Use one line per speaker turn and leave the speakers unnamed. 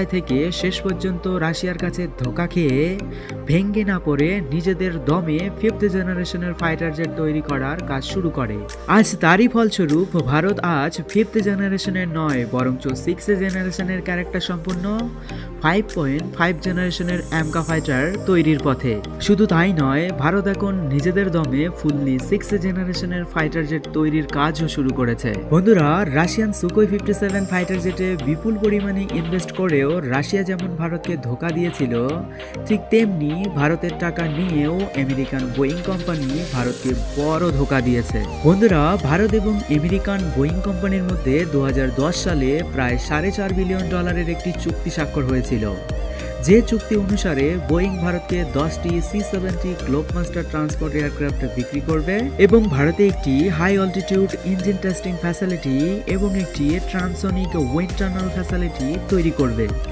থেকে শেষ পর্যন্ত রাশিয়ার কাছে ধোঁকা খেয়ে ভেঙ্গে না পড়ে নিজেদের দমে ফিফথ জেনারেশনের ফাইটার জেট তৈরি করার কাজ শুরু করে। আজ তারই ফলস্বরূপ ভারত আজ ফিফথ জেনারেশনের নয় বরঞ্চ সিক্স জেনারেশনের ক্যারেক্টার সম্পূর্ণ 5.5 জেনারেশনের অ্যামকা ফাইটার তৈরির পথে। শুধু তাই নয়, ভারত এখন নিজেদের দমে ফুললি সিক্স জেনারেশনের ফাইটার জেট তৈরির কাজও শুরু করেছে। বন্ধুরা, রাশিয়ান সুকোই 57 ফাইটার জেটে বিপুল পরিমাণে ইনভেস্ট করেও রাশিয়া যেমন ভারতকে ধোঁকা দিয়েছিল, ঠিক তেমনি ভারতের টাকা নিয়েও আমেরিকান বোয়িং কোম্পানি ভারতকে বড় ধোঁকা দিয়েছে। বন্ধুরা, ভারত এবং আমেরিকান বোয়িং কোম্পানির মধ্যে 2010 সালে প্রায় $4.5 বিলিয়ন একটি চুক্তি স্বাক্ষর হয়েছিল। যে চুক্তি অনুসারে বোয়িং ভারতকে 10টি C-70 গ্লোবমাস্টার ট্রান্সপোর্ট এয়ারক্রাফট বিক্রি করবে এবং ভারতে একটি high altitude engine testing facility এবং একটি ট্রান্সসনিক উইন্ড টানেল ফ্যাসিলিটি তৈরি করবে।